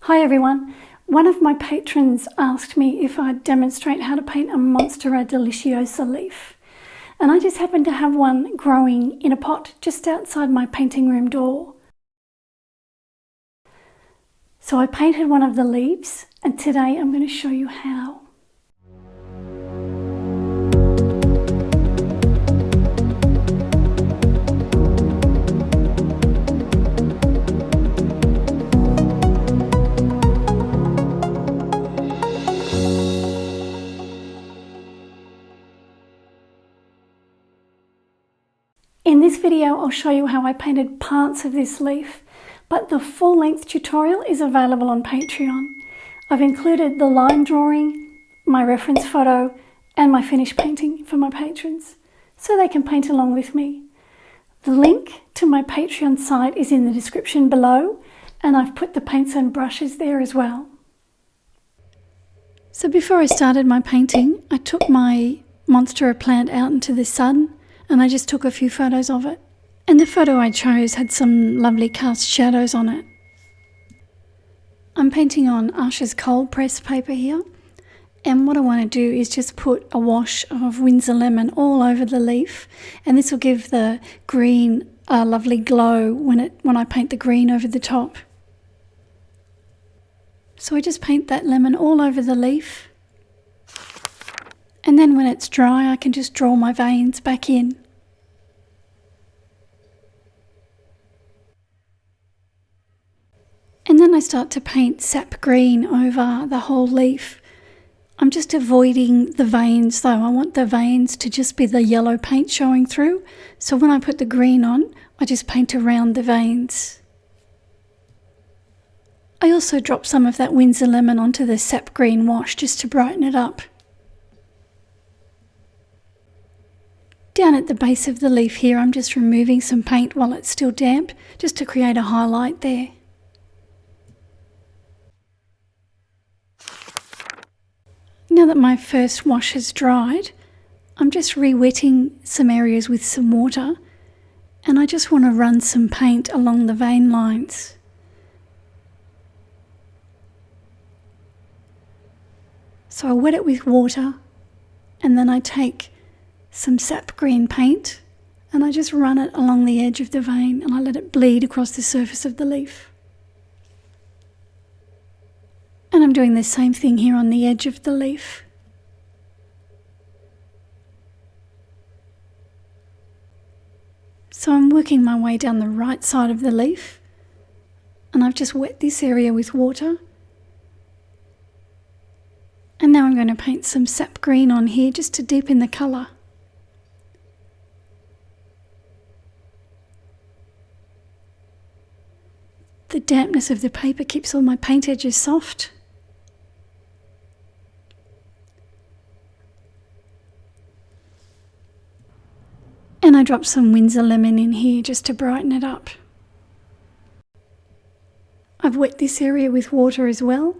Hi everyone. One of my patrons asked me if I'd demonstrate how to paint a Monstera Deliciosa Leaf. And I just happened to have one growing in a pot just outside my painting room door. So I painted one of the leaves, and today I'm going to show you how. In this video, I'll show you how I painted parts of this leaf, but the full-length tutorial is available on Patreon. I've included the line drawing, my reference photo, and my finished painting for my patrons, so they can paint along with me. The link to my Patreon site is in the description below, and I've put the paints and brushes there as well. So before I started my painting, I took my Monstera plant out into the sun, and I just took a few photos of it. And the photo I chose had some lovely cast shadows on it. I'm painting on Asha's cold press paper here, and what I want to do is just put a wash of Winsor lemon all over the leaf, and this will give the green a lovely glow when I paint the green over the top. So I just paint that lemon all over the leaf. And then when it's dry, I can just draw my veins back in. And then I start to paint sap green over the whole leaf. I'm just avoiding the veins though. I want the veins to just be the yellow paint showing through. So when I put the green on, I just paint around the veins. I also drop some of that Winsor lemon onto the sap green wash just to brighten it up. Down at the base of the leaf here, I'm just removing some paint while it's still damp, just to create a highlight there. Now that my first wash has dried, I'm just re-wetting some areas with some water, and I just want to run some paint along the vein lines. So I wet it with water, and then I take some sap green paint and I just run it along the edge of the vein, and I let it bleed across the surface of the leaf. And I'm doing the same thing here on the edge of the leaf. So I'm working my way down the right side of the leaf, and I've just wet this area with water. And now I'm going to paint some sap green on here just to deepen the colour. The dampness of the paper keeps all my paint edges soft. And I drop some Winsor lemon in here just to brighten it up. I've wet this area with water as well,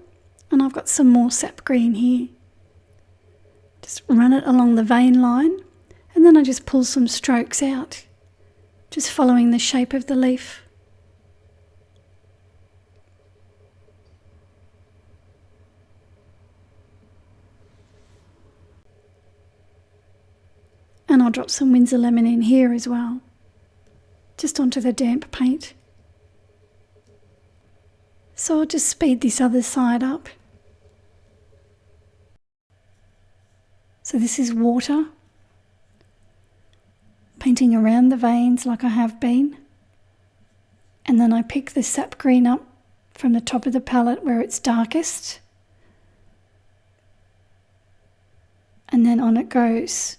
and I've got some more sap green here. Just run it along the vein line, and then I just pull some strokes out, just following the shape of the leaf. And I'll drop some Winsor lemon in here as well, just onto the damp paint. So I'll just speed this other side up. So this is water, painting around the veins like I have been. And then I pick the sap green up from the top of the palette where it's darkest. And then on it goes.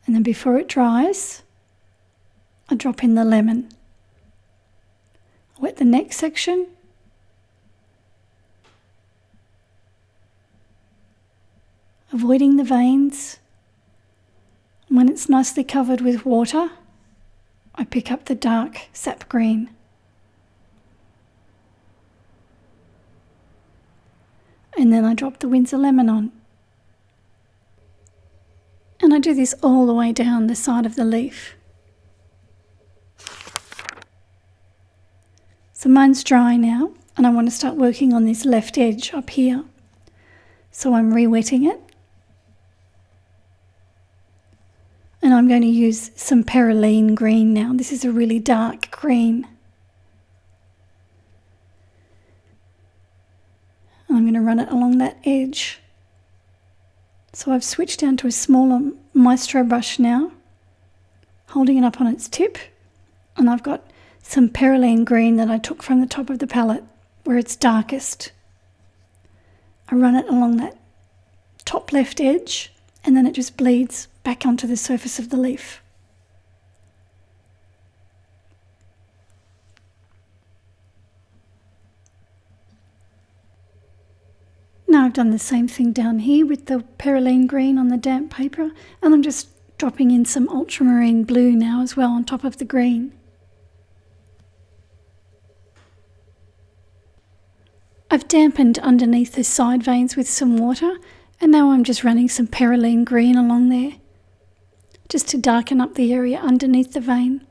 And then before it dries, I drop in the lemon. I wet the next section. Avoiding the veins. And when it's nicely covered with water, I pick up the dark sap green. And then I drop the Winsor lemon on. And I do this all the way down the side of the leaf. So mine's dry now, and I want to start working on this left edge up here. So I'm re-wetting it. And I'm going to use some perylene green now. This is a really dark green. And I'm going to run it along that edge. So I've switched down to a smaller Monstera brush now, holding it up on its tip. And I've got some perylene green that I took from the top of the palette where it's darkest. I run it along that top left edge, and then it just bleeds back onto the surface of the leaf. Now I've done the same thing down here with the perylene green on the damp paper, and I'm just dropping in some ultramarine blue now as well on top of the green. I've dampened underneath the side veins with some water, and now I'm just running some perylene green along there, just to darken up the area underneath the vein.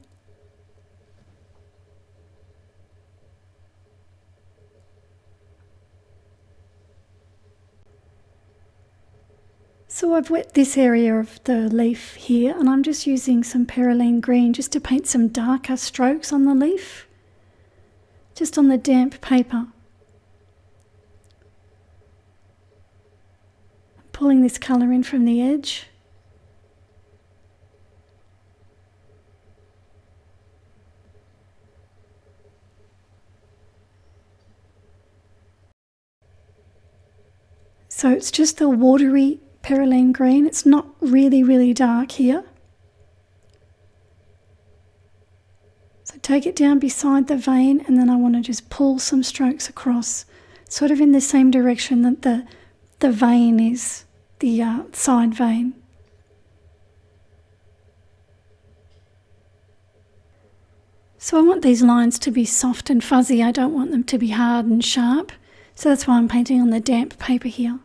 So I've wet this area of the leaf here, and I'm just using some perylene green just to paint some darker strokes on the leaf, just on the damp paper. Pulling this colour in from the edge. So it's just a watery perylene green. It's not really dark here. So take it down beside the vein, and then I want to just pull some strokes across, sort of in the same direction that the vein is, the side vein. So I want these lines to be soft and fuzzy. I don't want them to be hard and sharp. So that's why I'm painting on the damp paper here.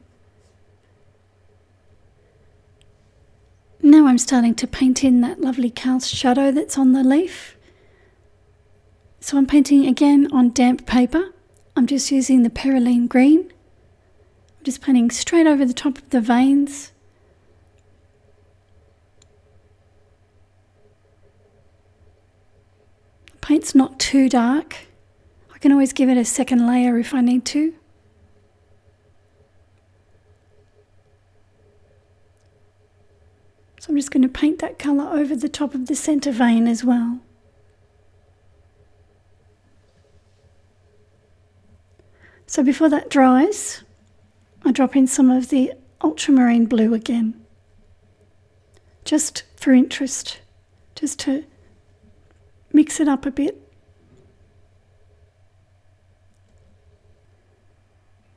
Now I'm starting to paint in that lovely cast shadow that's on the leaf. So I'm painting again on damp paper. I'm just using the perylene green. I'm just painting straight over the top of the veins. Paint's not too dark. I can always give it a second layer if I need to. So I'm just going to paint that colour over the top of the centre vein as well. So before that dries, I drop in some of the ultramarine blue again, just for interest, just to mix it up a bit.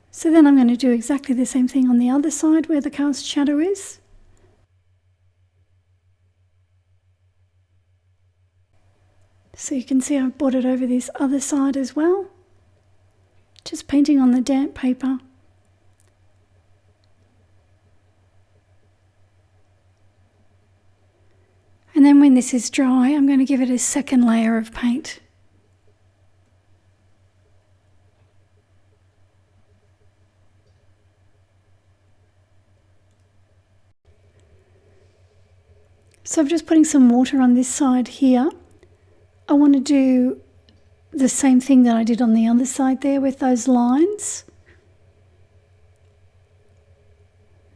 So then I'm going to do exactly the same thing on the other side where the cast shadow is. So you can see I've brought it over this other side as well, just painting on the damp paper. And then when this is dry, I'm going to give it a second layer of paint. So I'm just putting some water on this side here. I want to do the same thing that I did on the other side there with those lines.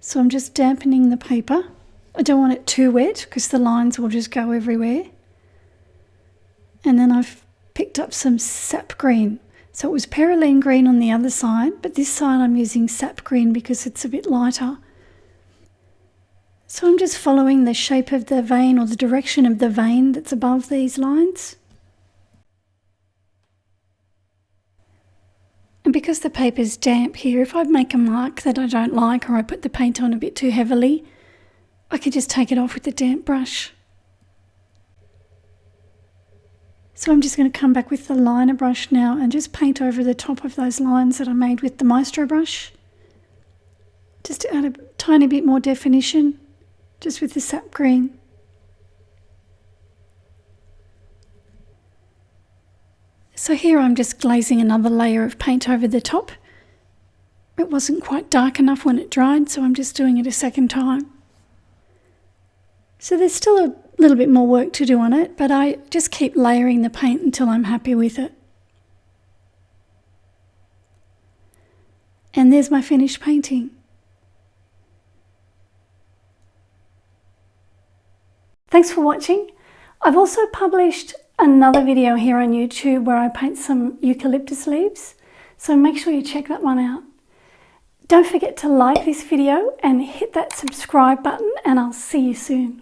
So I'm just dampening the paper. I don't want it too wet because the lines will just go everywhere. And then I've picked up some sap green. So it was perylene green on the other side, but this side I'm using sap green because it's a bit lighter. So I'm just following the shape of the vein or the direction of the vein that's above these lines. And because the paper's damp here, if I make a mark that I don't like or I put the paint on a bit too heavily, I can just take it off with the damp brush. So I'm just going to come back with the liner brush now and just paint over the top of those lines that I made with the Monstera brush. Just to add a tiny bit more definition, just with the sap green. So here I'm just glazing another layer of paint over the top. It wasn't quite dark enough when it dried, so I'm just doing it a second time. So there's still a little bit more work to do on it, but I just keep layering the paint until I'm happy with it. And there's my finished painting. Thanks for watching. I've also published another video here on YouTube where I paint some eucalyptus leaves, so make sure you check that one out. Don't forget to like this video and hit that subscribe button, and I'll see you soon.